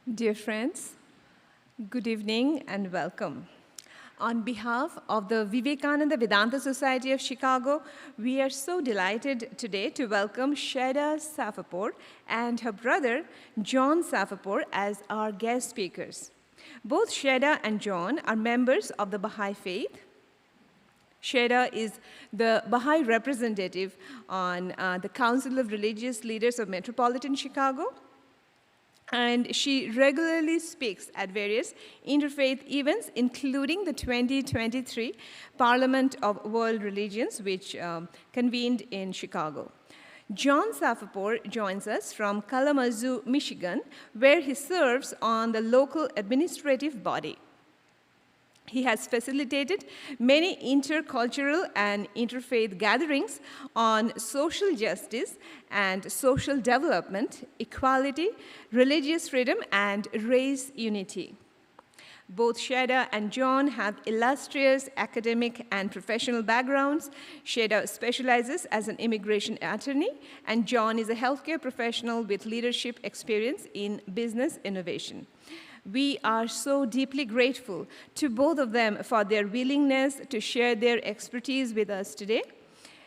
Dear friends, good evening and welcome. On behalf of the Vivekananda Vedanta Society of Chicago, we are so delighted today to welcome Shayda Safapour and her brother, John Safapour, as our guest speakers. Both Shayda and John are members of the Baha'i faith. Shayda is the Baha'i representative on the Council of Religious Leaders of Metropolitan Chicago, and she regularly speaks at various interfaith events, including the 2023 Parliament of World Religions, which convened in Chicago. John Safapour joins us from Kalamazoo, Michigan, where he serves on the local administrative body. He has facilitated many intercultural and interfaith gatherings on social justice and social development, equality, religious freedom, and race unity. Both Shayda and John have illustrious academic and professional backgrounds. Shayda specializes as an immigration attorney, and John is a healthcare professional with leadership experience in business innovation. We are so deeply grateful to both of them for their willingness to share their expertise with us today.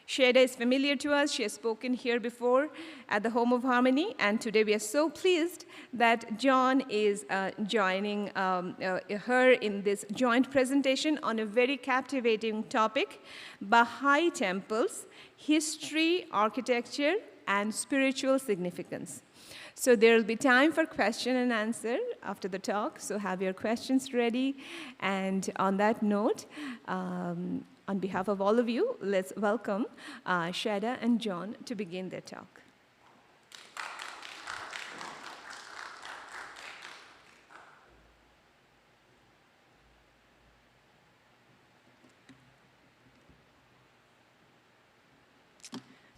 Shayda is familiar to us. She has spoken here before at the Home of Harmony, and today we are so pleased that John is joining her in this joint presentation on a very captivating topic: Baha'i temples, history, architecture, and spiritual significance. So there will be time for question and answer after the talk, so have your questions ready. And on that note, on behalf of all of you, let's welcome Shayda and John to begin their talk.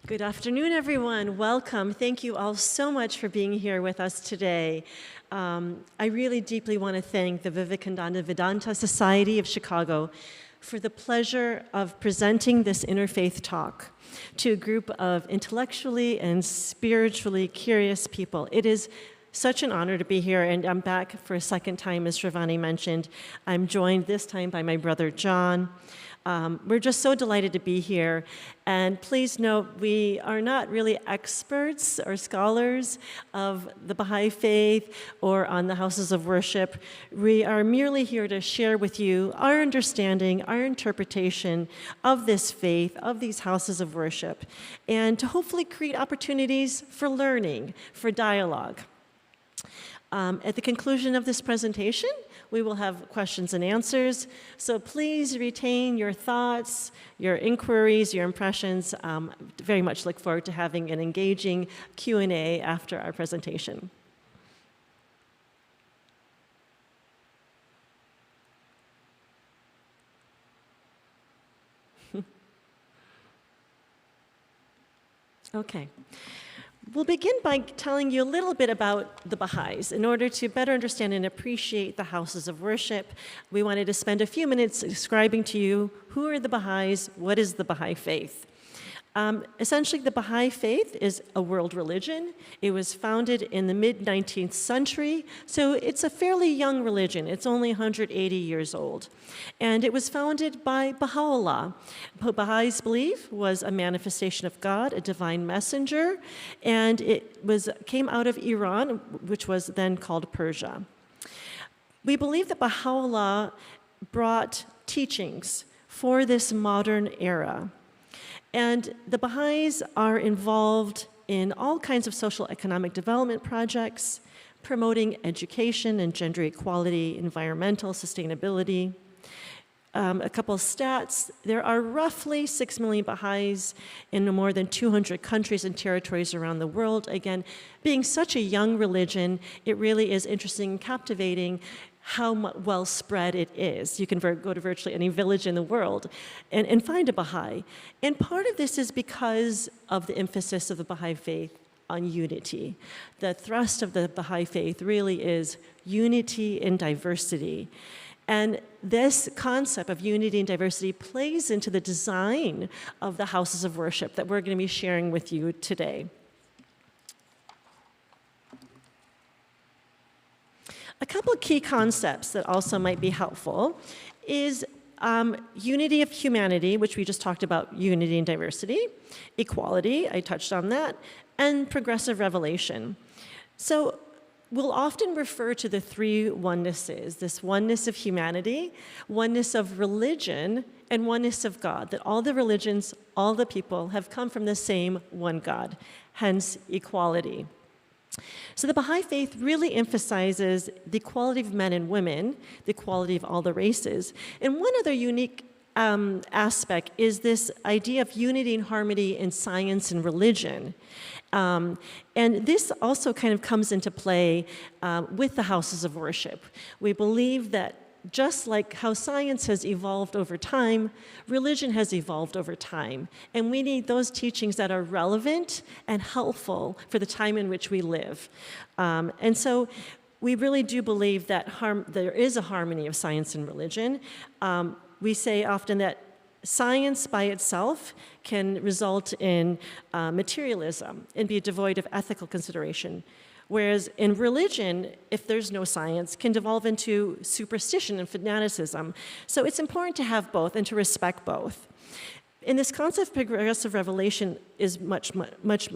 Good afternoon, everyone. Welcome. Thank you all so much for being here with us today. I really deeply want to thank the Vivekananda Vedanta Society of Chicago for the pleasure of presenting this interfaith talk to a group of intellectually and spiritually curious people. It is such an honor to be here, and I'm back for a second time, as Shravani mentioned. I'm joined this time by my brother, John. We're just so delighted to be here. And please note, we are not really experts or scholars of the Baha'i faith or on the houses of worship. We are merely here to share with you our understanding, our interpretation of this faith, of these houses of worship, and to hopefully create opportunities for learning, for dialogue. At the conclusion of this presentation, we will have questions and answers, so please retain your thoughts, your inquiries, your impressions. Very much look forward to having an engaging Q&A after our presentation. Okay. We'll begin by telling you a little bit about the Baha'is. In order to better understand and appreciate the houses of worship, we wanted to spend a few minutes describing to you who are the Baha'is, what is the Baha'i faith. Essentially, the Baha'i faith is a world religion. It was founded in the mid-19th century, so it's a fairly young religion. It's only 180 years old. And it was founded by Baha'u'llah, who Baha'is believe was a manifestation of God, a divine messenger, and it came out of Iran, which was then called Persia. We believe that Baha'u'llah brought teachings for this modern era. And the Baha'is are involved in all kinds of social economic development projects, promoting education and gender equality, environmental sustainability. A couple of stats: there are roughly 6 million Baha'is in more than 200 countries and territories around the world. Again, being such a young religion, it really is interesting and captivating how well spread it is. You can go to virtually any village in the world and find a Baha'i. And part of this is because of the emphasis of the Baha'i faith on unity. The thrust of the Baha'i faith really is unity in diversity. And this concept of unity and diversity plays into the design of the houses of worship that we're going to be sharing with you today. A couple of key concepts that also might be helpful is unity of humanity, which we just talked about, unity and diversity, equality, I touched on that, and progressive revelation. So we'll often refer to the three onenesses, this oneness of humanity, oneness of religion, and oneness of God, that all the religions, all the people have come from the same one God, hence equality. So the Baha'i faith really emphasizes the equality of men and women, the equality of all the races. And one other unique aspect is this idea of unity and harmony in science and religion. And this also kind of comes into play with the houses of worship. We believe that just like how science has evolved over time, religion has evolved over time. And we need those teachings that are relevant and helpful for the time in which we live. And so we really do believe that there is a harmony of science and religion. We say often that science by itself can result in materialism and be devoid of ethical consideration. Whereas in religion, if there's no science, can devolve into superstition and fanaticism. So it's important to have both and to respect both. And this concept of progressive revelation is much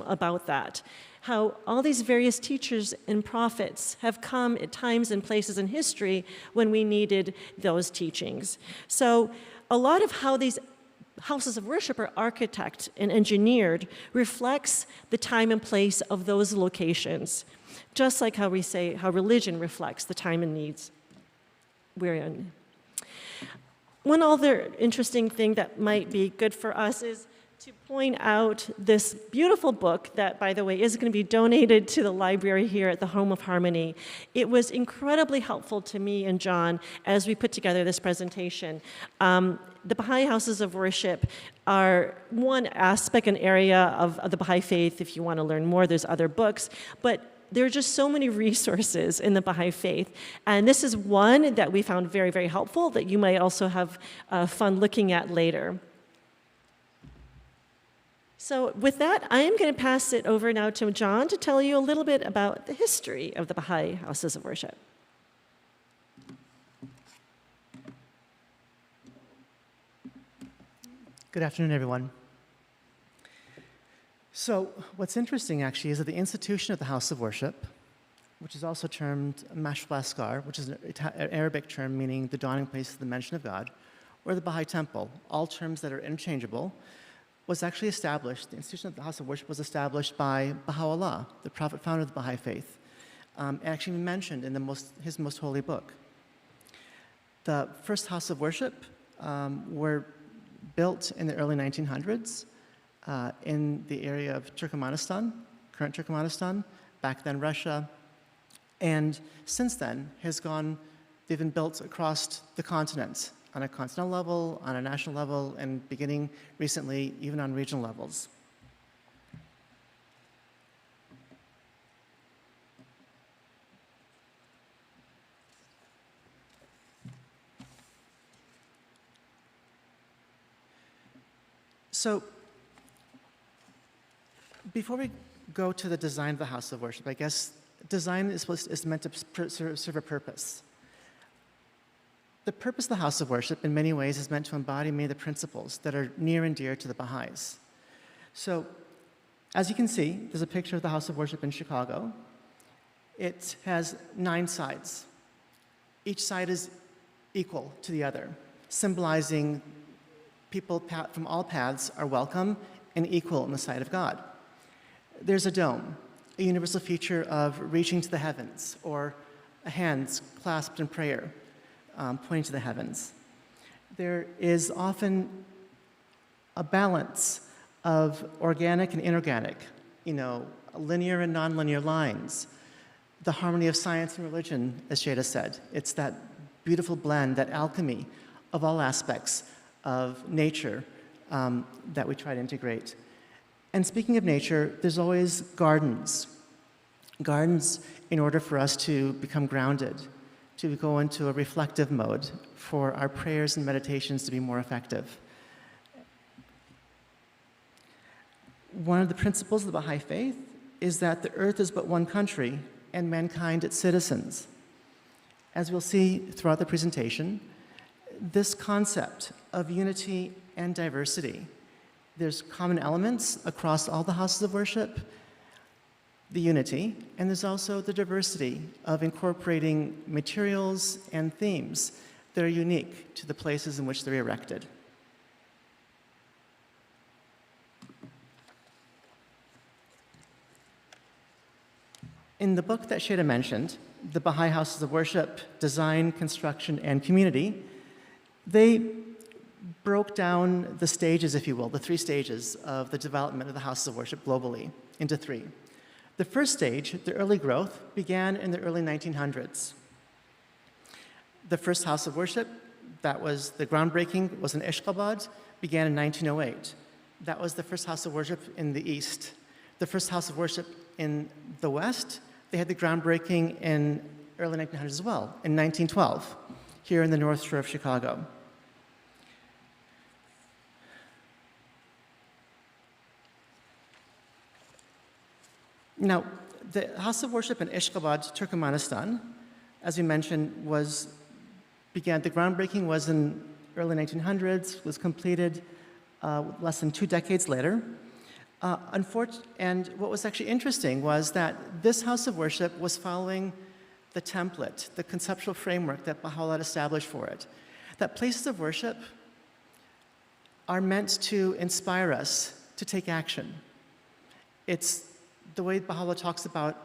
about that. How all these various teachers and prophets have come at times and places in history when we needed those teachings. So a lot of how these houses of worship are architected and engineered reflects the time and place of those locations. Just like how we say how religion reflects the time and needs we're in. One other interesting thing that might be good for us is to point out this beautiful book that, by the way, is going to be donated to the library here at the Home of Harmony. It was incredibly helpful to me and John as we put together this presentation. The Baha'i houses of worship are one aspect, an area of the Baha'i faith. If you want to learn more, there's other books. But there are just so many resources in the Baha'i faith. And this is one that we found very, very helpful that you might also have fun looking at later. So with that, I am going to pass it over now to John to tell you a little bit about the history of the Baha'i houses of worship. Good afternoon, everyone. So what's interesting, actually, is that the institution of the house of worship, which is also termed Mashbaskar, which is an Arabic term meaning the dawning place of the mention of God, or the Baha'i temple, all terms that are interchangeable, was actually established, the institution of the house of worship was established by Baha'u'llah, the prophet founder of the Baha'i faith, and actually mentioned in his most holy book. The first house of worship were built in the early 1900s in the area of Turkmenistan, current Turkmenistan, back then Russia, and since then they've been built across the continent, on a continental level, on a national level, and beginning recently even on regional levels. So before we go to the design of the house of worship, I guess design is meant to serve a purpose. The purpose of the house of worship, in many ways, is meant to embody many of the principles that are near and dear to the Baha'is. So, as you can see, there's a picture of the house of worship in Chicago. It has 9 sides. Each side is equal to the other, symbolizing people from all paths are welcome and equal in the sight of God. There's a dome, a universal feature of reaching to the heavens, or hands clasped in prayer, pointing to the heavens. There is often a balance of organic and inorganic, linear and nonlinear lines. The harmony of science and religion, as Shayda said. It's that beautiful blend, that alchemy of all aspects of nature that we try to integrate. And speaking of nature, there's always gardens. Gardens in order for us to become grounded, to go into a reflective mode, for our prayers and meditations to be more effective. One of the principles of the Baha'i faith is that the earth is but one country and mankind its citizens. As we'll see throughout the presentation, this concept of unity and diversity, there's common elements across all the houses of worship, the unity, and there's also the diversity of incorporating materials and themes that are unique to the places in which they're erected. In the book that Shayda mentioned, The Baha'i Houses of Worship, Design, Construction, and Community, they broke down the stages, if you will, the 3 stages of the development of the houses of worship globally into 3. The first stage, the early growth, began in the early 1900s. The first house of worship, that was the groundbreaking, was in Ashgabat, began in 1908. That was the first house of worship in the East. The first house of worship in the West, they had the groundbreaking in early 1900s as well, in 1912, here in the North Shore of Chicago. Now, the house of worship in Ashgabat, Turkmenistan, as we mentioned, the groundbreaking was in early 1900s, was completed less than 2 decades later. And what was actually interesting was that this house of worship was following the template, the conceptual framework that Baha'u'llah established for it. That places of worship are meant to inspire us to take action. It's the way Baha'u'llah talks about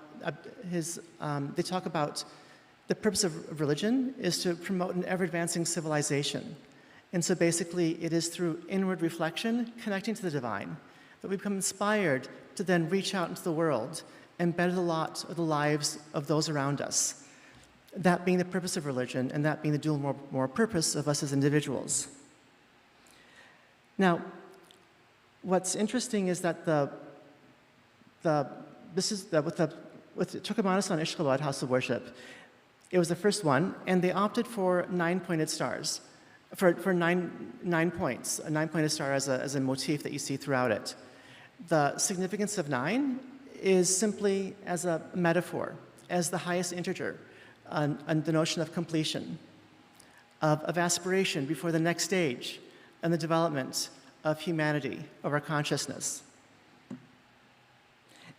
they talk about the purpose of religion is to promote an ever-advancing civilization. And so basically, it is through inward reflection, connecting to the divine, that we become inspired to then reach out into the world and better the lot of the lives of those around us. That being the purpose of religion, and that being the dual moral purpose of us as individuals. Now, what's interesting is that with Turkmenistan Ashgabat House of Worship, it was the first one, and they opted for 9-pointed stars, for nine points, a 9-pointed star as a motif that you see throughout it. The significance of 9 is simply as a metaphor, as the highest integer, and the notion of completion, of aspiration before the next stage, and the development of humanity, of our consciousness.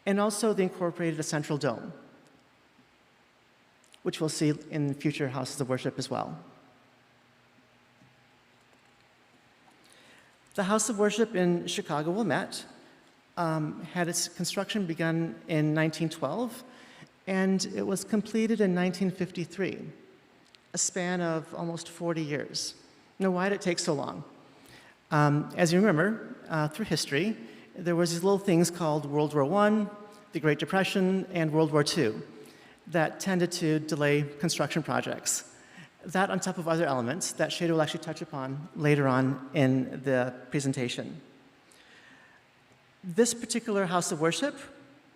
And also they incorporated a central dome, which we'll see in future houses of worship as well. The house of worship in Chicago, Wilmette, had its construction begun in 1912, and it was completed in 1953, a span of almost 40 years. Now, why did it take so long? As you remember, through history, there was these little things called World War I, the Great Depression, and World War II that tended to delay construction projects. That on top of other elements that Shayda will actually touch upon later on in the presentation. This particular house of worship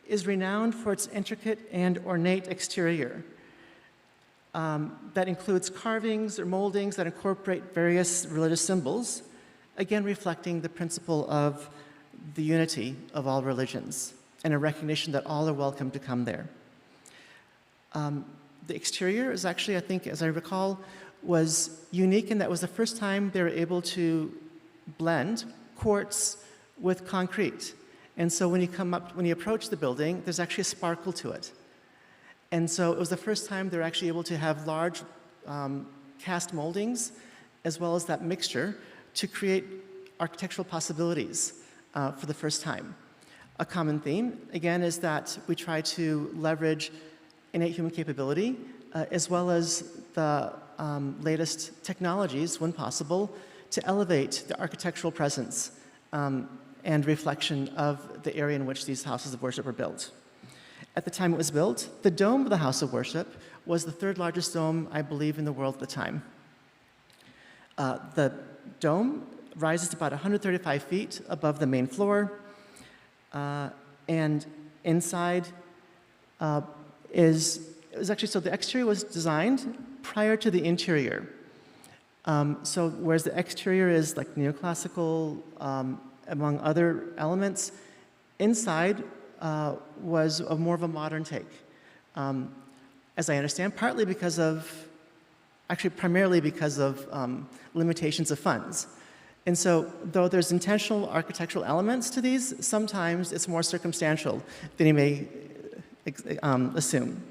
is renowned for its intricate and ornate exterior that includes carvings or moldings that incorporate various religious symbols, again reflecting the principle of the unity of all religions and a recognition that all are welcome to come there. The exterior is actually, I think, as I recall, was unique in that it was the first time they were able to blend quartz with concrete. And so when you approach the building, there's actually a sparkle to it. And so it was the first time they were actually able to have large cast moldings, as well as that mixture, to create architectural possibilities for the first time. A common theme, again, is that we try to leverage innate human capability, as well as the latest technologies, when possible, to elevate the architectural presence and reflection of the area in which these houses of worship were built. At the time it was built, the dome of the house of worship was the 3rd largest dome, I believe, in the world at the time. The dome rises to about 135 feet above the main floor, and inside so the exterior was designed prior to the interior. So whereas the exterior is like neoclassical, among other elements, inside was more of a modern take. As I understand, partly because of actually primarily because of limitations of funds. And so, though there's intentional architectural elements to these, sometimes it's more circumstantial than you may assume.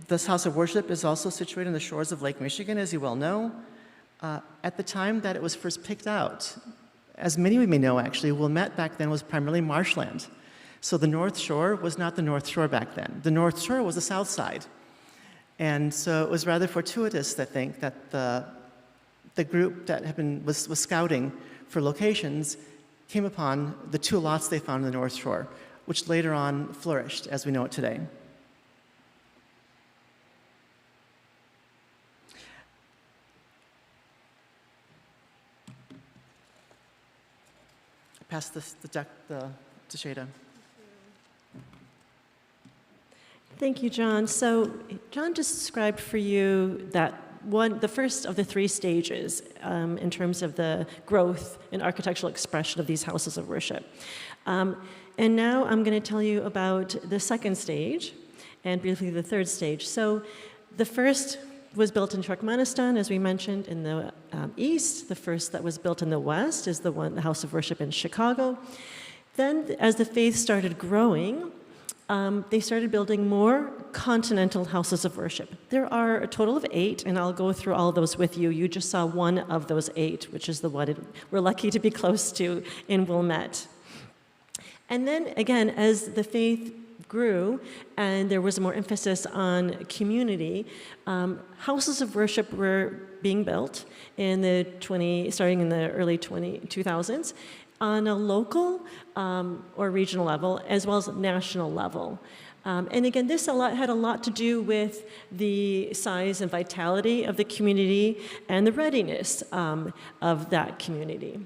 This house of worship is also situated on the shores of Lake Michigan, as you well know. At the time that it was first picked out, as many of you may know actually, Wilmette back then was primarily marshland. So the North Shore was not the North Shore back then. The North Shore was the South Side. And so it was rather fortuitous, I think, that the group that was scouting for locations came upon the two lots they found in the North Shore, which later on flourished as we know it today. Pass the deck to Shayda. Thank you, John. So John described for you that the first of the three stages in terms of the growth and architectural expression of these houses of worship. And now I'm going to tell you about the second stage and briefly the third stage. So the first was built in Turkmenistan, as we mentioned, in the east. The first that was built in the west is the house of worship in Chicago. Then, as the faith started growing, they started building more continental houses of worship. There are a total of 8, and I'll go through all of those with you. You just saw one of those 8, which is the one we're lucky to be close to in Wilmette. And then, again, as the faith grew and there was more emphasis on community, houses of worship were being built starting in the early 2000s on a local or regional level as well as national level. And again, this had a lot to do with the size and vitality of the community and the readiness of that community.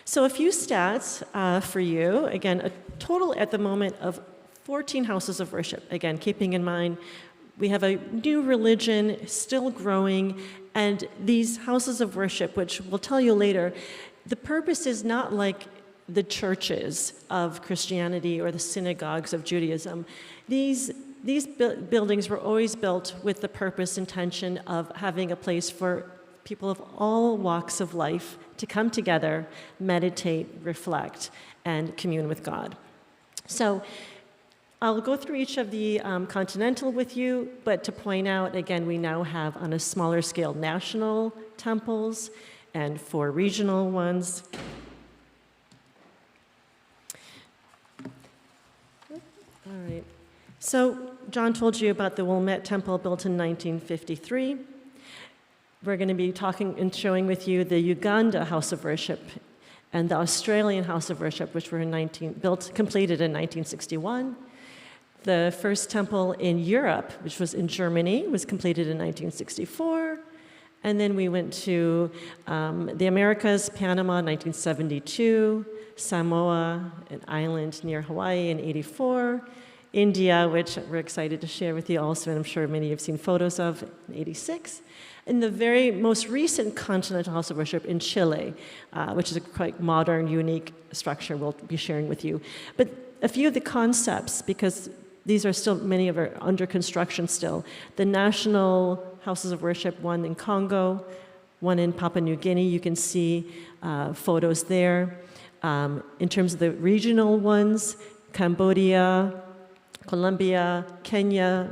So a few stats for you. Again, a total at the moment of 14 houses of worship. Again, keeping in mind, we have a new religion still growing, and these houses of worship, which we'll tell you later, the purpose is not like the churches of Christianity or the synagogues of Judaism. These buildings were always built with the purpose, intention of having a place for people of all walks of life to come together, meditate, reflect, and commune with God. So I'll go through each of the continental with you, but to point out, again, we now have on a smaller scale national temples and 4 regional ones. All right. So John told you about the Wilmette Temple built in 1953. We're going to be talking and showing with you the Uganda House of Worship and the Australian House of Worship, which were completed in 1961. The first temple in Europe, which was in Germany, was completed in 1964. And then we went to the Americas, Panama, 1972, Samoa, an island near Hawaii, in 84, India, which we're excited to share with you also, and I'm sure many have seen photos of, in 86. And the very most recent continental house of worship in Chile, which is a quite modern, unique structure we'll be sharing with you. But a few of the concepts, because these are still, many of are under construction still. The national houses of worship, one in Congo, one in Papua New Guinea. You can see photos there. In terms of the regional ones, Cambodia, Colombia, Kenya,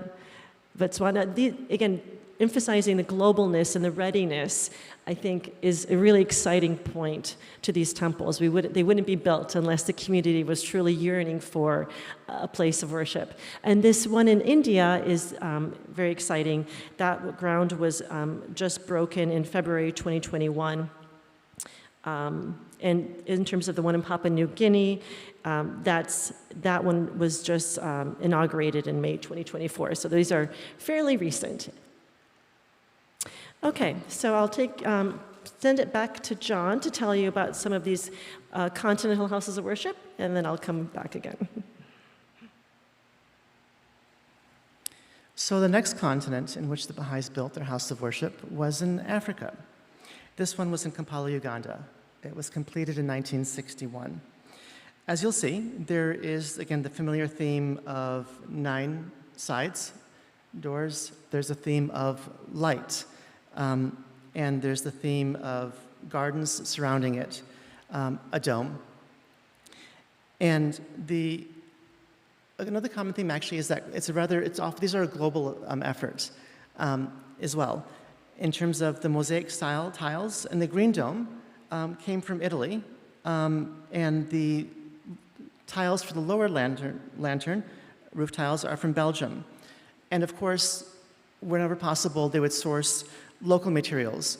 Botswana. Again, emphasizing the globalness and the readiness, I think, is a really exciting point to these temples. They wouldn't be built unless the community was truly yearning for a place of worship. And this one in India is very exciting. That ground was just broken in February 2021. And in terms of the one in Papua New Guinea, that one was just inaugurated in May 2024. So these are fairly recent. Okay, so I'll send it back to John to tell you about some of these continental houses of worship, and then I'll come back again. So the next continent in which the Baha'is built their house of worship was in Africa. This one was in Kampala, Uganda. It was completed in 1961. As you'll see, there is, again, the familiar theme of 9 sides doors, there's a theme of light, and there's the theme of gardens surrounding it, a dome. And another common theme actually is that these are global efforts as well. In terms of the mosaic style tiles, and the green dome came from Italy, and the tiles for the lower lantern roof tiles are from Belgium. And of course, whenever possible, they would source local materials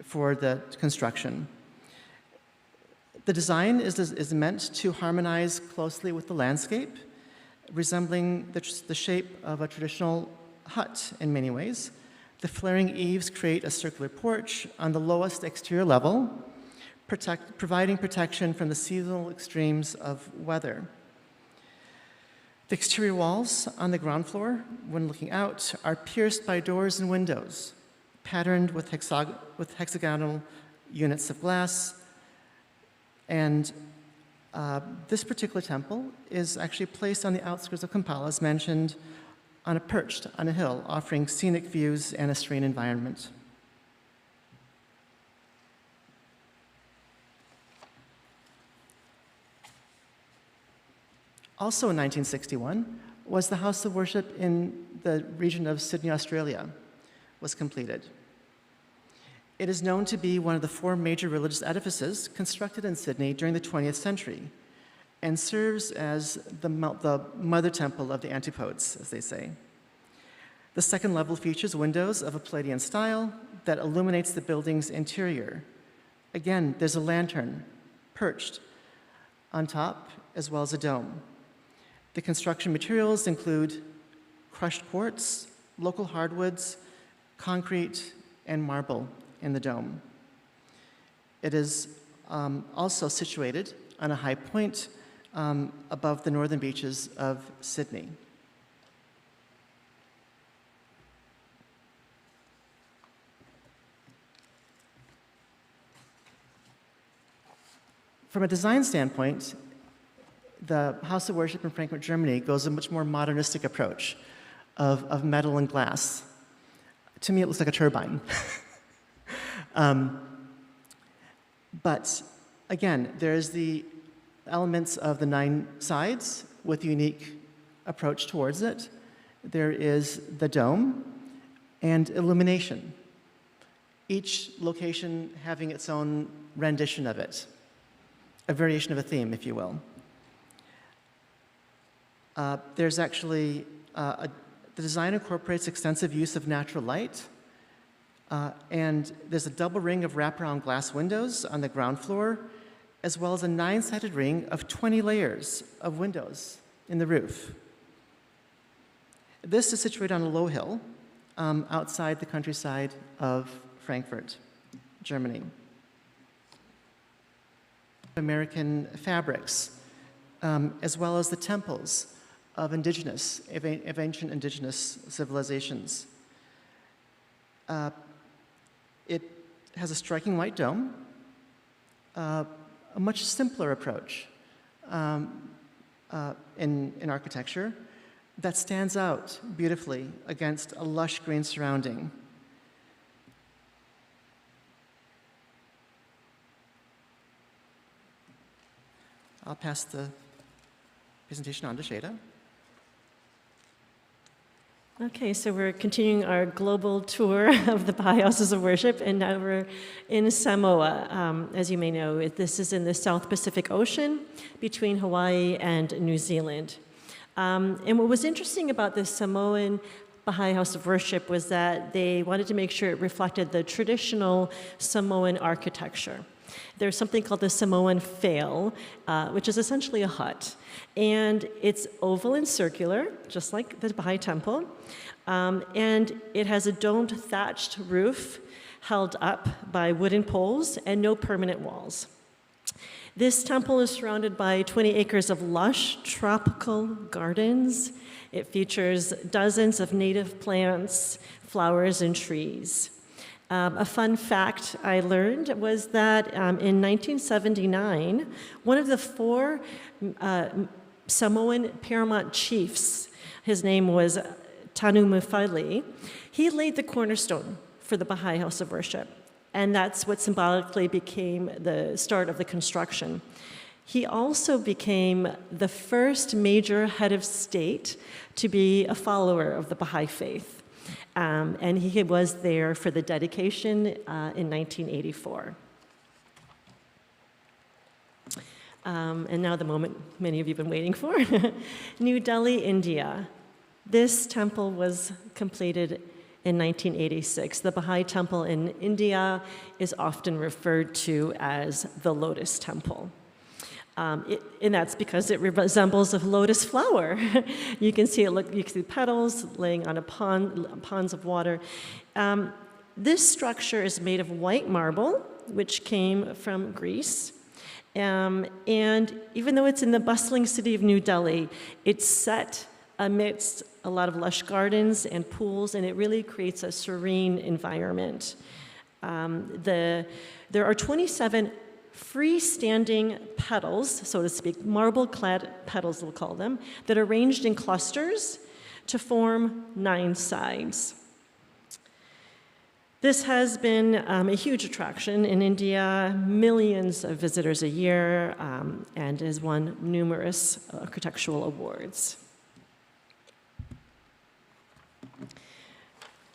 for the construction. The design is meant to harmonize closely with the landscape, resembling the shape of a traditional hut in many ways. The flaring eaves create a circular porch on the lowest exterior level, providing protection from the seasonal extremes of weather. The exterior walls on the ground floor, when looking out, are pierced by doors and windows, patterned with hexagonal units of glass. And this particular temple is actually placed on the outskirts of Kampala, as mentioned, perched on a hill, offering scenic views and a serene environment. Also in 1961 was the House of Worship in the region of Sydney, Australia, was completed. It is known to be one of the 4 major religious edifices constructed in Sydney during the 20th century and serves as the mother temple of the antipodes, as they say. The second level features windows of a Palladian style that illuminates the building's interior. Again, there's a lantern perched on top as well as a dome. The construction materials include crushed quartz, local hardwoods, concrete, and marble in the dome. It is also situated on a high point above the northern beaches of Sydney. From a design standpoint, the House of Worship in Frankfurt, Germany goes a much more modernistic approach of metal and glass. To me, it looks like a turbine. But again, there's the elements of the 9 sides with a unique approach towards it. There is the dome and illumination, each location having its own rendition of it, a variation of a theme, if you will. There's actually, the design incorporates extensive use of natural light, and there's a double ring of wraparound glass windows on the ground floor, as well as a 9-sided ring of 20 layers of windows in the roof. This is situated on a low hill outside the countryside of Frankfurt, Germany. American fabrics, as well as the temples of ancient indigenous civilizations. It has a striking white dome, a much simpler approach in architecture that stands out beautifully against a lush green surrounding. I'll pass the presentation on to Shayda. Okay, so we're continuing our global tour of the Baha'i Houses of Worship, and now we're in Samoa. As you may know, this is in the South Pacific Ocean between Hawaii and New Zealand. And what was interesting about this Samoan Baha'i House of Worship was that they wanted to make sure it reflected the traditional Samoan architecture. There's something called the Samoan fail, which is essentially a hut. And it's oval and circular, just like the Baha'i temple. And it has a domed thatched roof held up by wooden poles and no permanent walls. This temple is surrounded by 20 acres of lush tropical gardens. It features dozens of native plants, flowers, and trees. A fun fact I learned was that in 1979, one of the 4 Samoan paramount chiefs, his name was Tanu Mufali, he laid the cornerstone for the Baha'i house of worship. And that's what symbolically became the start of the construction. He also became the first major head of state to be a follower of the Baha'i faith. And he was there for the dedication in 1984. And now the moment many of you have been waiting for. New Delhi, India. This temple was completed in 1986. The Baha'i temple in India is often referred to as the Lotus Temple. And that's because it resembles a lotus flower. You can see you can see petals laying on ponds of water. This structure is made of white marble, which came from Greece. And even though it's in the bustling city of New Delhi, it's set amidst a lot of lush gardens and pools, and it really creates a serene environment. There are 27 freestanding petals, so to speak, marble-clad petals, we'll call them, that are arranged in clusters to form 9 sides. This has been a huge attraction in India, millions of visitors a year, and has won numerous architectural awards.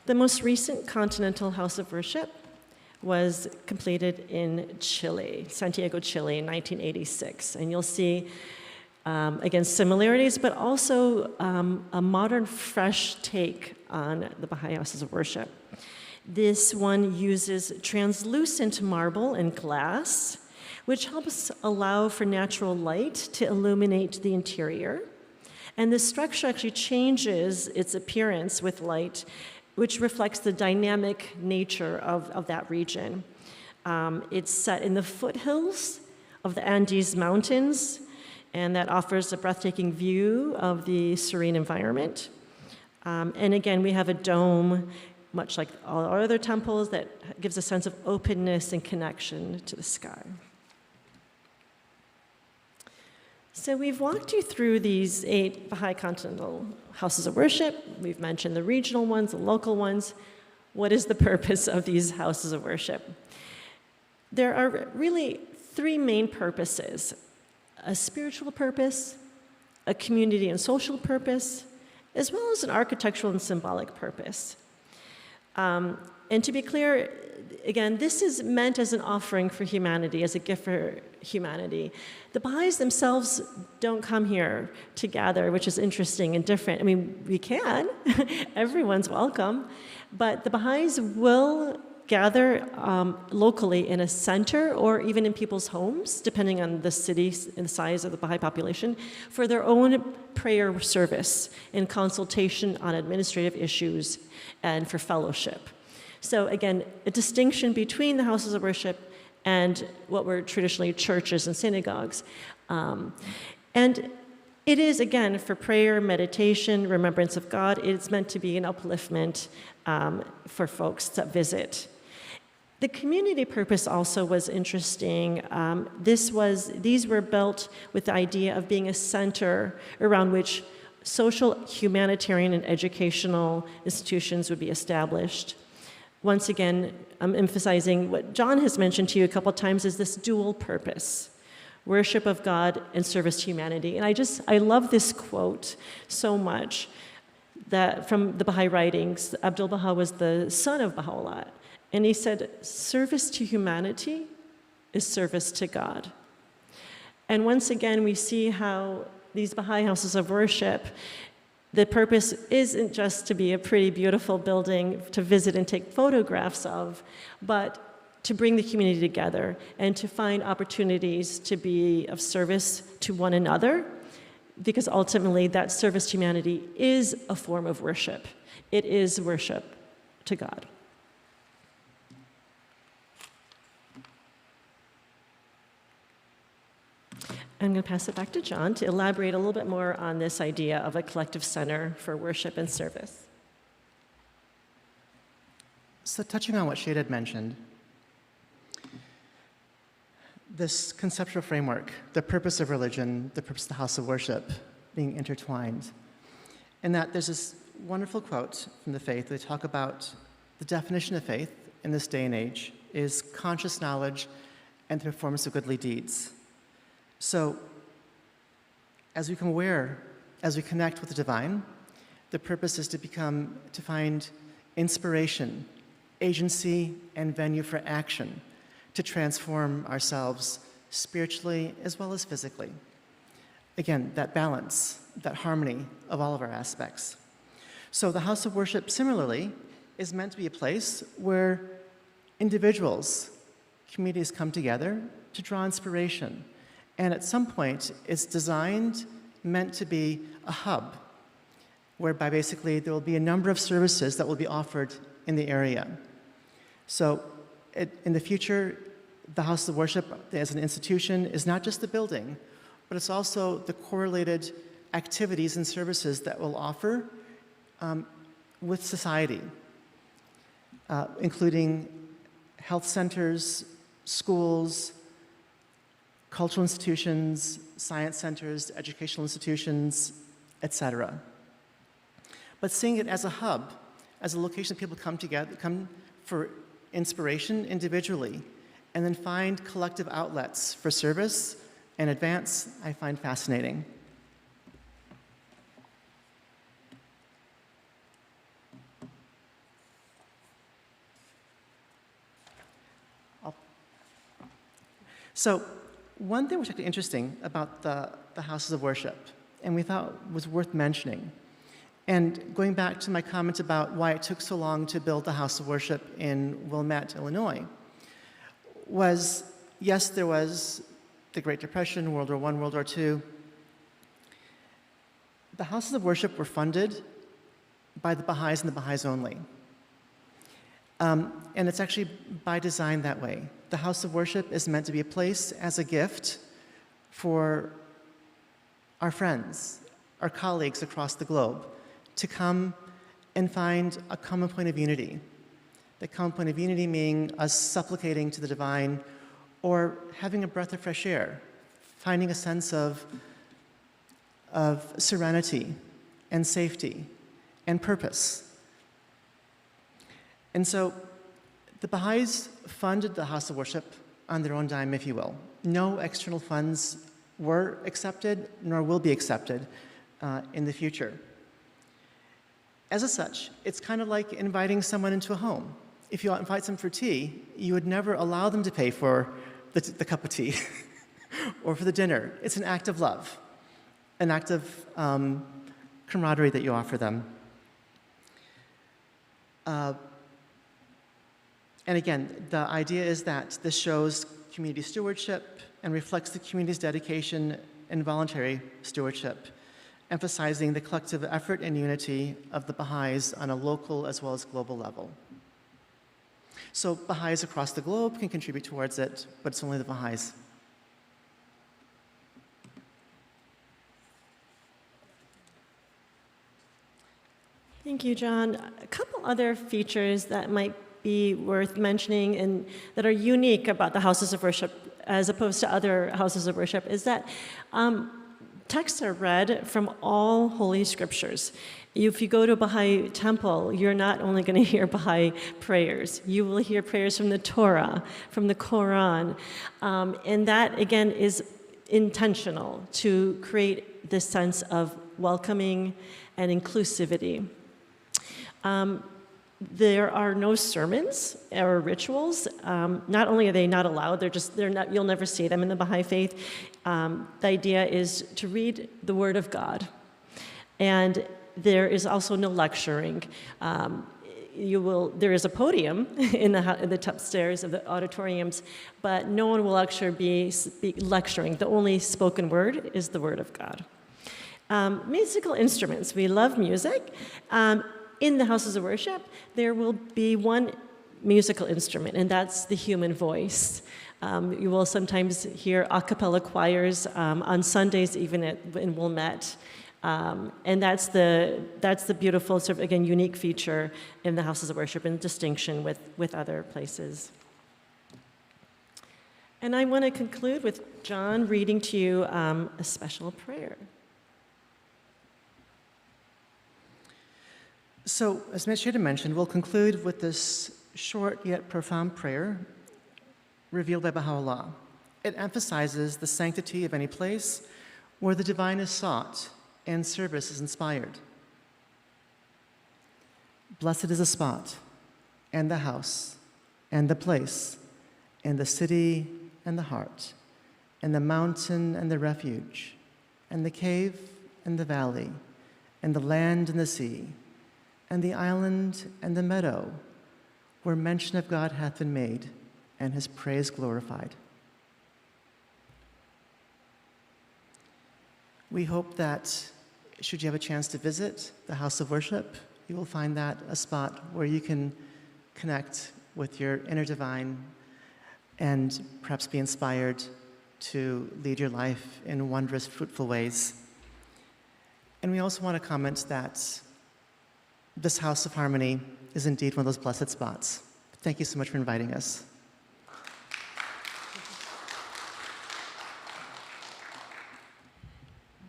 The most recent continental house of worship was completed in Chile, Santiago, Chile, in 1986. And you'll see, again, similarities, but also a modern, fresh take on the Baha'i houses of worship. This one uses translucent marble and glass, which helps allow for natural light to illuminate the interior. And the structure actually changes its appearance with light, which reflects the dynamic nature of that region. It's set in the foothills of the Andes Mountains, and that offers a breathtaking view of the serene environment. And again, we have a dome, much like all our other temples, that gives a sense of openness and connection to the sky. So we've walked you through these 8 Baha'i continental houses of worship. We've mentioned the regional ones, the local ones. What is the purpose of these houses of worship? There are really 3 main purposes: a spiritual purpose, a community and social purpose, as well as an architectural and symbolic purpose. And to be clear, again, this is meant as an offering for humanity, as a gift for humanity. The Baha'is themselves don't come here to gather, which is interesting and different. I mean, we can, everyone's welcome, but the Baha'is will gather locally in a center or even in people's homes, depending on the city and the size of the Baha'i population, for their own prayer service and consultation on administrative issues and for fellowship. So again, a distinction between the houses of worship and what were traditionally churches and synagogues. And it is, again, for prayer, meditation, remembrance of God. It's meant to be an upliftment for folks that visit. The community purpose also was interesting. These were built with the idea of being a center around which social, humanitarian, and educational institutions would be established. Once again, I'm emphasizing what John has mentioned to you a couple times is this dual purpose: worship of God and service to humanity. And I love this quote so much, that from the Baha'i writings. Abdul Baha was the son of Baha'u'llah, and he said, service to humanity is service to God. And once again, we see how these Baha'i houses of worship, the purpose isn't just to be a pretty, beautiful building to visit and take photographs of, but to bring the community together and to find opportunities to be of service to one another, because ultimately that service to humanity is a form of worship. It is worship to God. I'm going to pass it back to John to elaborate a little bit more on this idea of a collective center for worship and service. So touching on what Shayda had mentioned, this conceptual framework, the purpose of religion, the purpose of the house of worship, being intertwined. in that there's this wonderful quote from the faith. They talk about the definition of faith in this day and age is conscious knowledge and the performance of goodly deeds. So, as we become aware, as we connect with the divine, the purpose is to find inspiration, agency, and venue for action to transform ourselves spiritually as well as physically. Again, that balance, that harmony of all of our aspects. So the house of worship, similarly, is meant to be a place where individuals, communities come together to draw inspiration. And at some point, it's designed, meant to be a hub, whereby basically there will be a number of services that will be offered in the area. So in the future, the house of worship as an institution is not just the building, but it's also the correlated activities and services that will offer with society, including health centers, schools, cultural institutions, science centers, educational institutions, etc. But seeing it as a hub, as a location that people come together, come for inspiration individually, and then find collective outlets for service and advance, I find fascinating. So one thing which is interesting about the houses of worship, and we thought was worth mentioning, and going back to my comment about why it took so long to build the house of worship in Wilmette, Illinois, was, yes, there was the Great Depression, World War I, World War II. The houses of worship were funded by the Baha'is and the Baha'is only. And it's actually by design that way. The house of worship is meant to be a place as a gift for our friends, our colleagues across the globe, to come and find a common point of unity. The common point of unity meaning us supplicating to the divine or having a breath of fresh air, finding a sense of serenity and safety and purpose. And so the Baha'is funded the house of worship on their own dime, if you will. No external funds were accepted, nor will be accepted in the future. As such, it's kind of like inviting someone into a home. If you invite someone for tea, you would never allow them to pay for the cup of tea or for the dinner. It's an act of love, an act of camaraderie that you offer them. And again, the idea is that this shows community stewardship and reflects the community's dedication and voluntary stewardship, emphasizing the collective effort and unity of the Baha'is on a local as well as global level. So Baha'is across the globe can contribute towards it, but it's only the Baha'is. Thank you, John. A couple other features that might be worth mentioning and that are unique about the houses of worship as opposed to other houses of worship is that texts are read from all holy scriptures. If you go to a Baha'i temple, you're not only going to hear Baha'i prayers. You will hear prayers from the Torah, from the Quran. And that, again, is intentional to create this sense of welcoming and inclusivity. There are no sermons or rituals. Not only are they not allowed, they're not. You'll never see them in the Baha'i faith. The idea is to read the Word of God, and there is also no lecturing. There is a podium in the top stairs of the auditoriums, but no one will be lecturing. The only spoken word is the Word of God. Musical instruments. We love music. In the houses of worship, there will be one musical instrument, and that's the human voice. You will sometimes hear a cappella choirs on Sundays, even in Wilmette. And that's the beautiful, sort of, again, unique feature in the houses of worship in distinction with other places. And I want to conclude with John reading to you a special prayer. So, as Ms. Shayda mentioned, we'll conclude with this short yet profound prayer revealed by Baha'u'llah. It emphasizes the sanctity of any place where the divine is sought and service is inspired. Blessed is the spot, and the house, and the place, and the city, and the heart, and the mountain, and the refuge, and the cave, and the valley, and the land, and the sea, and the island, and the meadow, where mention of God hath been made, and his praise glorified. We hope that, should you have a chance to visit the house of worship, you will find that a spot where you can connect with your inner divine and perhaps be inspired to lead your life in wondrous, fruitful ways. And we also want to comment that this House of Harmony is indeed one of those blessed spots. Thank you so much for inviting us.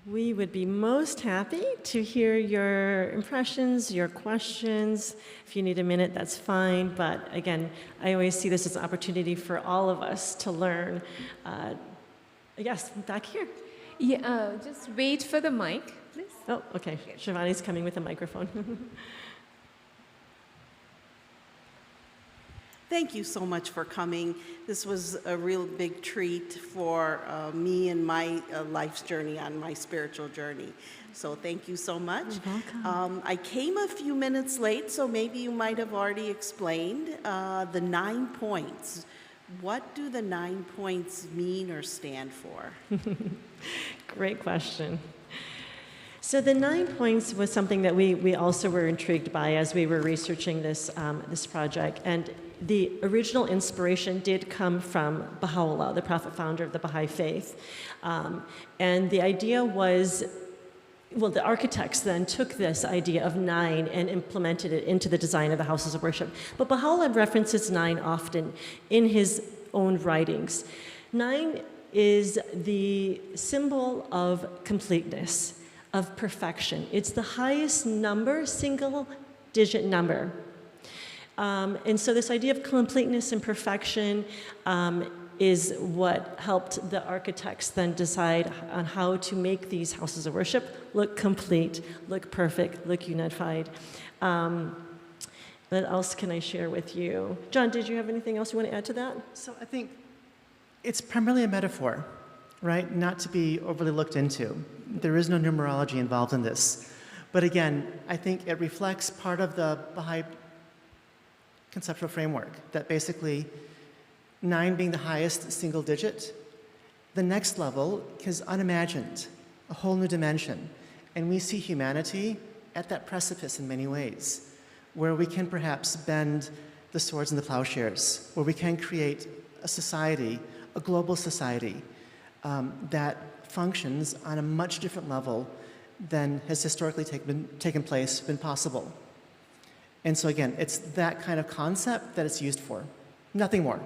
We would be most happy to hear your impressions, your questions. If you need a minute, that's fine. But again, I always see this as an opportunity for all of us to learn. Yes, back here. Yeah, just wait for the mic, please. Oh, okay. Shivani's coming with a microphone. Thank you so much for coming. This was a real big treat for me and my life's journey, on my spiritual journey. So thank you so much. You're welcome. I came a few minutes late, so maybe you might have already explained the 9 points. What do the 9 points mean or stand for? Great question. So the 9 points was something that we also were intrigued by as we were researching this, this project. And the original inspiration did come from Baha'u'llah, the prophet founder of the Baha'i faith. And the idea was, well, the architects then took this idea of 9 and implemented it into the design of the houses of worship. But Baha'u'llah references 9 often in his own writings. 9 is the symbol of completeness, of perfection. It's the highest number, single-digit number. And so this idea of completeness and perfection is what helped the architects then decide on how to make these houses of worship look complete, look perfect, look unified. What else can I share with you? John, did you have anything else you want to add to that? So I think it's primarily a metaphor, right? Not to be overly looked into. There is no numerology involved in this. But again, I think it reflects part of the Baha'i conceptual framework, that basically 9 being the highest single digit, the next level is unimagined, a whole new dimension. And we see humanity at that precipice in many ways, where we can perhaps bend the swords and the plowshares, where we can create a society, a global society, that functions on a much different level than has historically taken place, been possible. And so again, it's that kind of concept that it's used for, nothing more.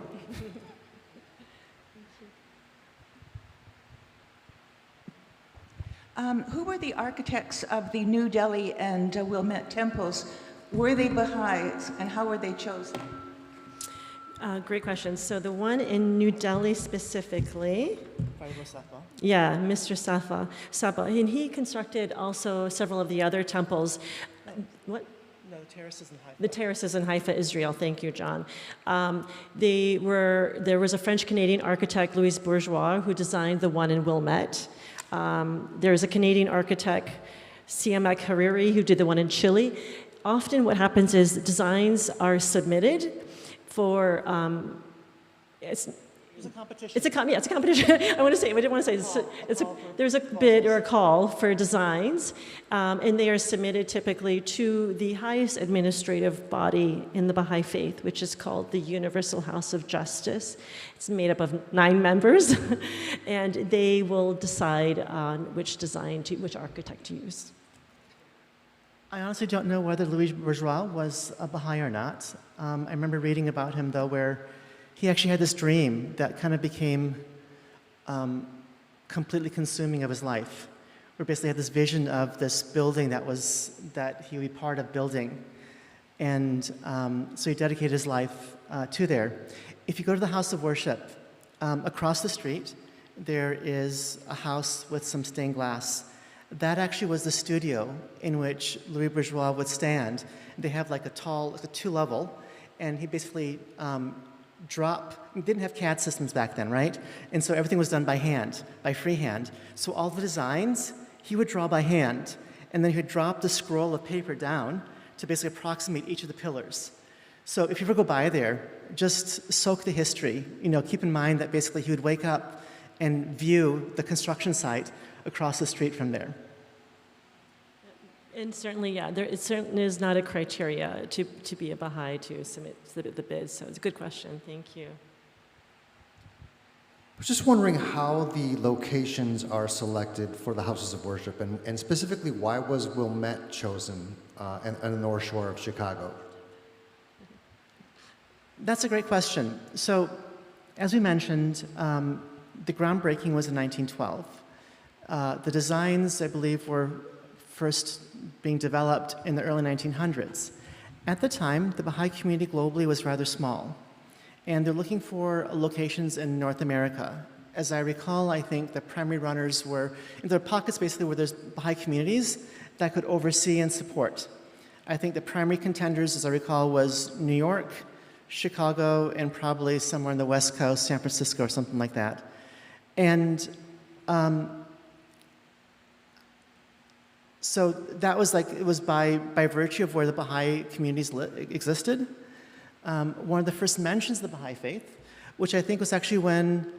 Who were the architects of the New Delhi and Wilmette temples? Were they Baha'is, and how were they chosen? Great question. So the one in New Delhi specifically, Safa. yeah, Mr. Safa, and he constructed also several of the other temples. What? No, the terraces in Haifa. The terraces in Haifa, Israel. Thank you, John. There was a French-Canadian architect, Louis Bourgeois, who designed the one in Wilmette. There's a Canadian architect, Siamak Hariri, who did the one in Chile. Often what happens is designs are submitted for, It's a competition. it's a competition. I didn't want to say there's a bid or a call for designs, and they are submitted typically to the highest administrative body in the Baha'i faith, which is called the Universal House of Justice. It's made up of 9 members, and they will decide on which architect to use. I honestly don't know whether Louis Bourgeois was a Baha'i or not. I remember reading about him, though, where he actually had this dream that kind of became completely consuming of his life, where basically he had this vision of this building that was that he would be part of building. And so he dedicated his life to there. If you go to the house of worship, across the street, there is a house with some stained glass. That actually was the studio in which Louis Bourgeois would stand. They have like a tall, like a 2-level, and he basically didn't have CAD systems back then, right? And so everything was done by hand, by freehand. So all the designs, he would draw by hand, and then he would drop the scroll of paper down to basically approximate each of the pillars. So if you ever go by there, just soak the history. Keep in mind that basically he would wake up and view the construction site across the street from there. And certainly, it certainly is not a criteria to be a Baha'i to submit the bid, so it's a good question. Thank you. I was just wondering how the locations are selected for the houses of worship, and specifically, why was Wilmette chosen on the North Shore of Chicago? That's a great question. So, as we mentioned, the groundbreaking was in 1912. The designs, I believe, were first being developed in the early 1900s. At the time, the Baha'i community globally was rather small, and they're looking for locations in North America. As I recall, I think the primary runners were, in their pockets basically where there's Baha'i communities that could oversee and support. I think the primary contenders, as I recall, was New York, Chicago, and probably somewhere on the West Coast, San Francisco or something like that. And so that was it was by virtue of where the Baha'i communities existed. One of the first mentions of the Baha'i faith, which I think was actually when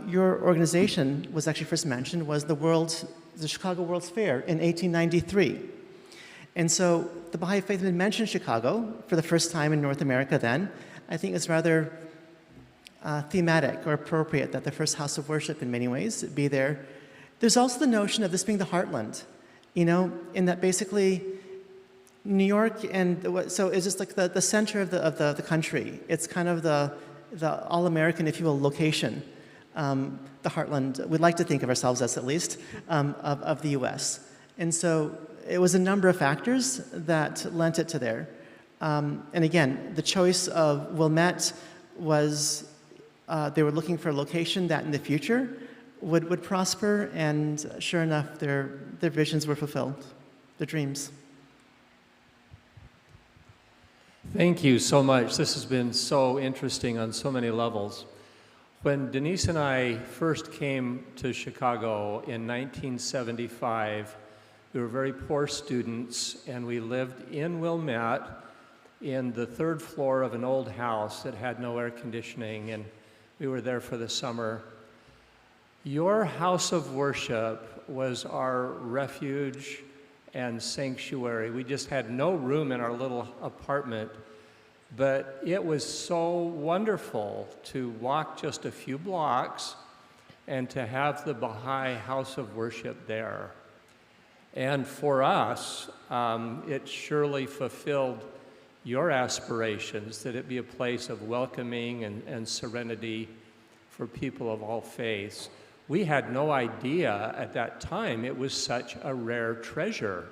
your organization was actually first mentioned, was the Chicago World's Fair in 1893. And so the Baha'i faith had been mentioned in Chicago for the first time in North America then. I think it's rather thematic or appropriate that the first house of worship in many ways be there. There's also the notion of this being the heartland, in that basically New York so it's just like the center of the country. It's kind of the all-American, if you will, location, the heartland. We'd like to think of ourselves as, at least, of the U.S. And so it was a number of factors that lent it to there. And again, the choice of Wilmette was they were looking for a location that in the future would prosper, and sure enough, their visions were fulfilled, their dreams. Thank you so much. This has been so interesting on so many levels. When Denise and I first came to Chicago in 1975, we were very poor students, and we lived in Wilmette in the 3rd floor of an old house that had no air conditioning, and we were there for the summer. Your house of worship was our refuge and sanctuary. We just had no room in our little apartment, but it was so wonderful to walk just a few blocks and to have the Baha'i house of worship there. And for us, it surely fulfilled your aspirations, that it be a place of welcoming and serenity for people of all faiths. We had no idea at that time it was such a rare treasure.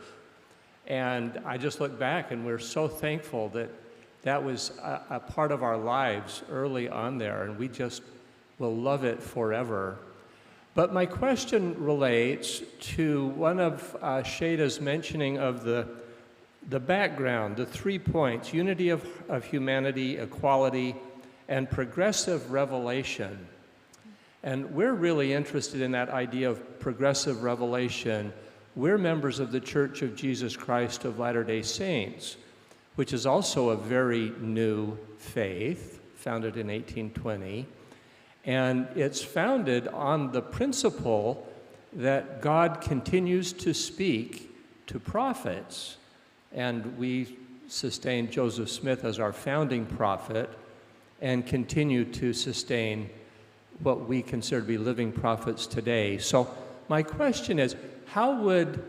And I just look back and we're so thankful that that was a part of our lives early on there, and we just will love it forever. But my question relates to one of Shayda's mentioning of the background, the 3 points: unity of humanity, equality, and progressive revelation. And we're really interested in that idea of progressive revelation. We're members of the Church of Jesus Christ of Latter-day Saints, which is also a very new faith, founded in 1820. And it's founded on the principle that God continues to speak to prophets. And we sustain Joseph Smith as our founding prophet and continue to sustain what we consider to be living prophets today. So my question is, how would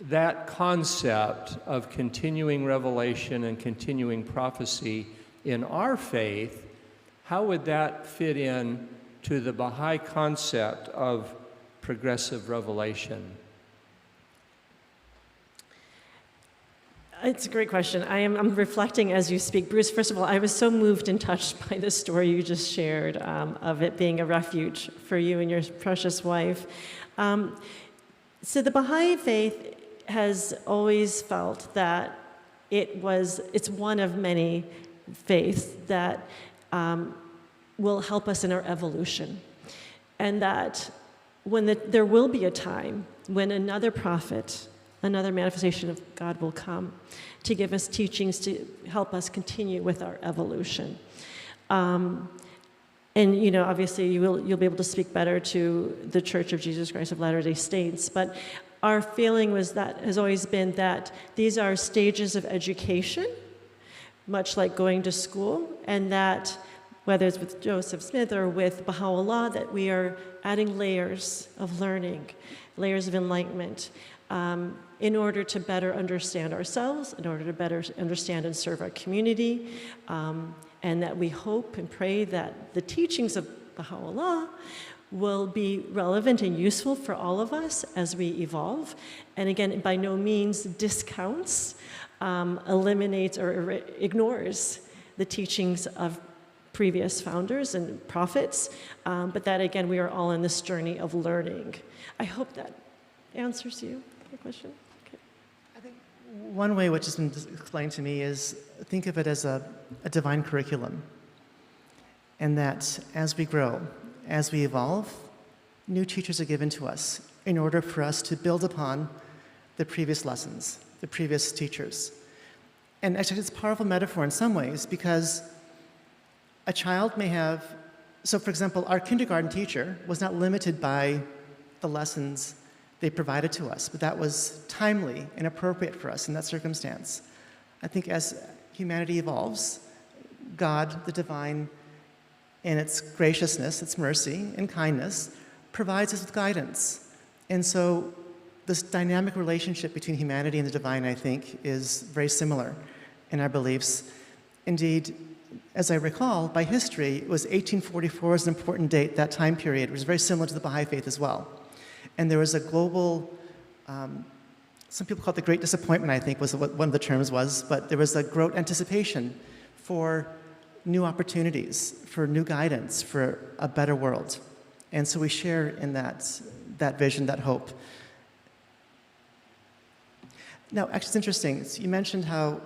that concept of continuing revelation and continuing prophecy in our faith, how would that fit in to the Baha'i concept of progressive revelation? It's a great question. I'm reflecting as you speak. Bruce, first of all, I was so moved and touched by the story you just shared of it being a refuge for you and your precious wife. So the Baha'i faith has always felt that it's one of many faiths that will help us in our evolution. And that there will be a time when another prophet, another manifestation of God will come to give us teachings to help us continue with our evolution. And obviously you'll be able to speak better to the Church of Jesus Christ of Latter-day Saints, but our feeling has always been that these are stages of education, much like going to school, and that whether it's with Joseph Smith or with Baha'u'llah, that we are adding layers of learning, layers of enlightenment, in order to better understand ourselves, in order to better understand and serve our community, and that we hope and pray that the teachings of Baha'u'llah will be relevant and useful for all of us as we evolve. And again, by no means discounts, eliminates, or ignores the teachings of previous founders and prophets, but that again, we are all on this journey of learning. I hope that answers your question. Okay. I think one way which has been explained to me is think of it as a divine curriculum, and that as we grow, as we evolve, new teachers are given to us in order for us to build upon the previous lessons, the previous teachers. And actually, it's a powerful metaphor in some ways because a child may have, so for example, our kindergarten teacher was not limited by the lessons they provided to us, but that was timely and appropriate for us in that circumstance. I think as humanity evolves, God, the divine, in its graciousness, its mercy, and kindness, provides us with guidance. And so this dynamic relationship between humanity and the divine, I think, is very similar in our beliefs. Indeed, as I recall, by history, it was 1844 was an important date, that time period. It was very similar to the Baha'i faith as well. And there was a global, some people call it the Great Disappointment, I think was what one of the terms was, but there was a great anticipation for new opportunities, for new guidance, for a better world. And so we share in that vision, that hope. Now, actually, it's interesting. You mentioned how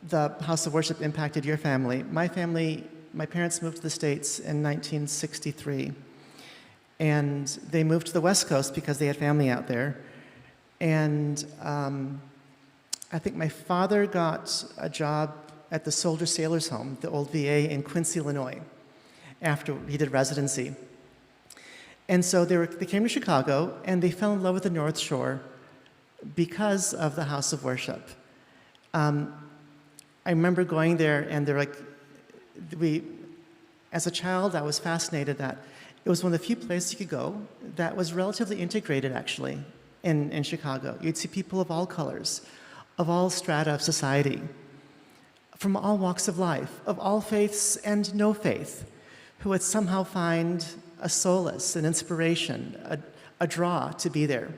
the house of worship impacted your family. My parents moved to the States in 1963. And they moved to the West Coast because they had family out there. And I think my father got a job at the Soldier Sailors Home, the old VA in Quincy, Illinois, after he did residency. And so they came to Chicago, and they fell in love with the North Shore because of the house of worship. I remember going there, and they're like, as a child, I was fascinated that it was one of the few places you could go that was relatively integrated, actually, in Chicago. You'd see people of all colors, of all strata of society, from all walks of life, of all faiths and no faith, who would somehow find a solace, an inspiration, a draw to be there.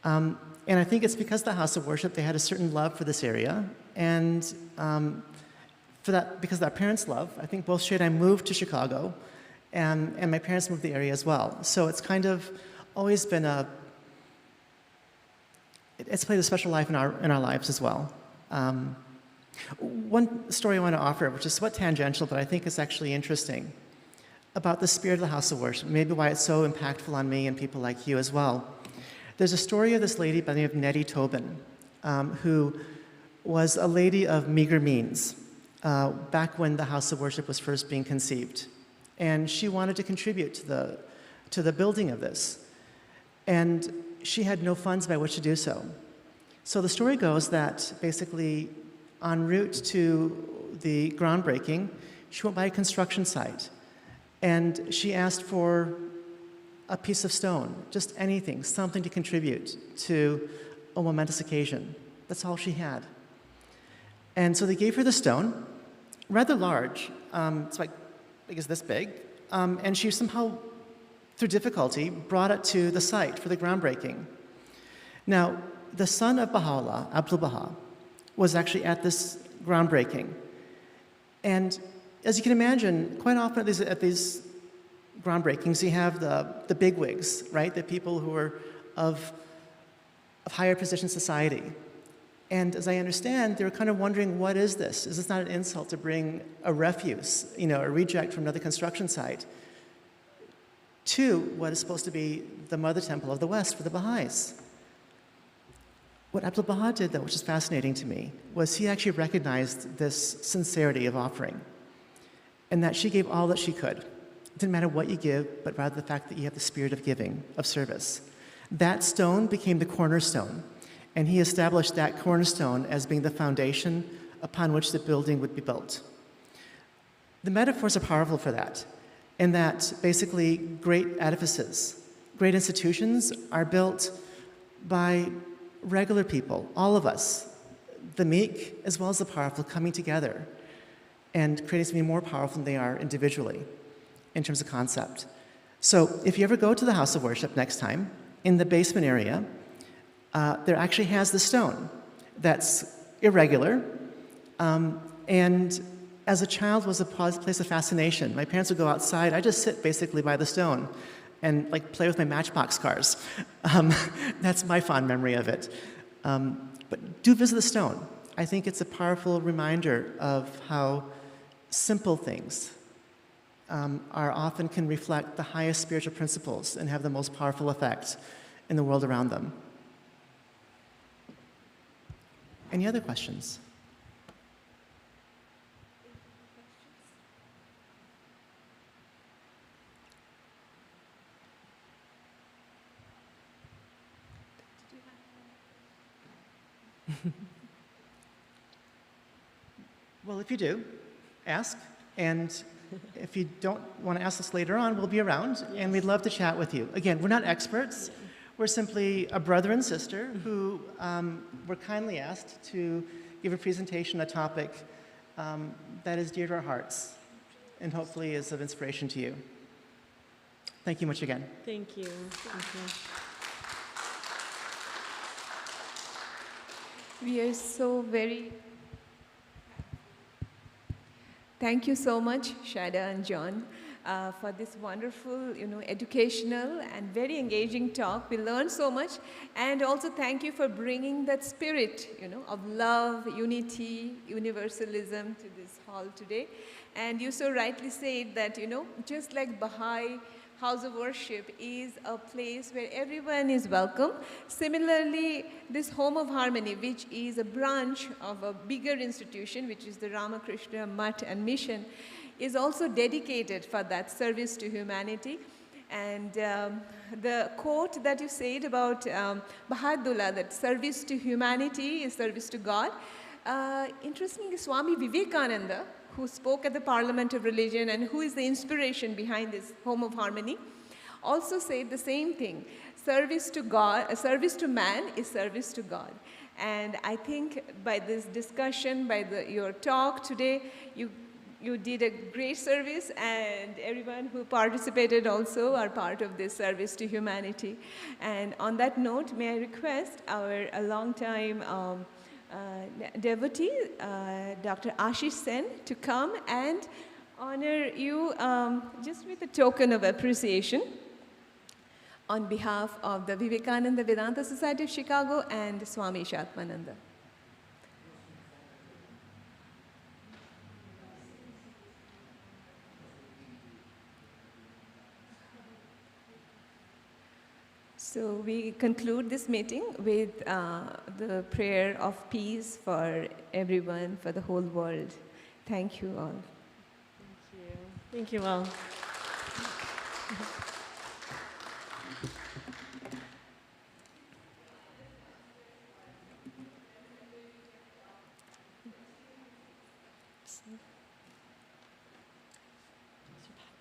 And I think it's because of the house of worship, they had a certain love for this area. And because of our parents' love, I think both Shayda and I moved to Chicago, and my parents moved to the area as well. So it's kind of always been it's played a special life in our lives as well. One story I want to offer, which is somewhat tangential, but I think is actually interesting, about the spirit of the house of worship, maybe why it's so impactful on me and people like you as well. There's a story of this lady by the name of Nettie Tobin, who was a lady of meager means back when the house of worship was first being conceived. And she wanted to contribute to the building of this. And she had no funds by which to do so. So the story goes that basically en route to the groundbreaking, she went by a construction site. And she asked for a piece of stone, just anything, something to contribute to a momentous occasion. That's all she had. And so they gave her the stone, rather large. It's like big as this big. And she somehow, through difficulty, brought it to the site for the groundbreaking. Now, the son of Baha'u'llah, Abdul Baha, was actually at this groundbreaking. And as you can imagine, quite often at these groundbreakings, you have the bigwigs, right? The people who are of higher position in society. And as I understand, they were kind of wondering, what is this? Is this not an insult to bring a refuse, a reject from another construction site, to what is supposed to be the mother temple of the West for the Baha'is? What Abdu'l-Baha did, though, which is fascinating to me, was he actually recognized this sincerity of offering, and that she gave all that she could. It didn't matter what you give, but rather the fact that you have the spirit of giving, of service. That stone became the cornerstone, and he established that cornerstone as being the foundation upon which the building would be built. The metaphors are powerful for that, in that basically great edifices, great institutions are built by regular people, all of us, the meek as well as the powerful, coming together and creating something more powerful than they are individually in terms of concept. So if you ever go to the house of worship next time, in the basement area, there actually has the stone that's irregular, and as a child was a place of fascination. My parents would go outside. I just sit basically by the stone and play with my Matchbox cars. That's my fond memory of it. But do visit the stone. I think it's a powerful reminder of how simple things are often can reflect the highest spiritual principles and have the most powerful effect in the world around them. Any other questions? Well, if you do, ask. And if you don't want to ask us later on, we'll be around, and we'd love to chat with you. Again, we're not experts. We're simply a brother and sister who were kindly asked to give a presentation on a topic that is dear to our hearts and hopefully is of inspiration to you. Thank you much again. Thank you. Thank you. We are so very... Thank you so much, Shayda and John, for this wonderful, educational and very engaging talk. We learned so much, and also thank you for bringing that spirit, of love, unity, universalism to this hall today. And you so rightly said that, just like Baha'i house of worship is a place where everyone is welcome. Similarly, this Home of Harmony, which is a branch of a bigger institution, which is the Ramakrishna Mutt and Mission, is also dedicated for that service to humanity. And the quote that you said about Baha'u'llah, that service to humanity is service to God, interestingly, Swami Vivekananda, who spoke at the Parliament of Religion and who is the inspiration behind this Home of Harmony, also said the same thing. Service to God, service to man is service to God. And I think by this discussion, by your talk today, you did a great service, and everyone who participated also are part of this service to humanity. And on that note, may I request our long-time devotee, Dr. Ashish Sen, to come and honor you just with a token of appreciation on behalf of the Vivekananda Vedanta Society of Chicago and Swami Shatmananda. So we conclude this meeting with the prayer of peace for everyone, for the whole world. Thank you all. Thank you. Thank you all.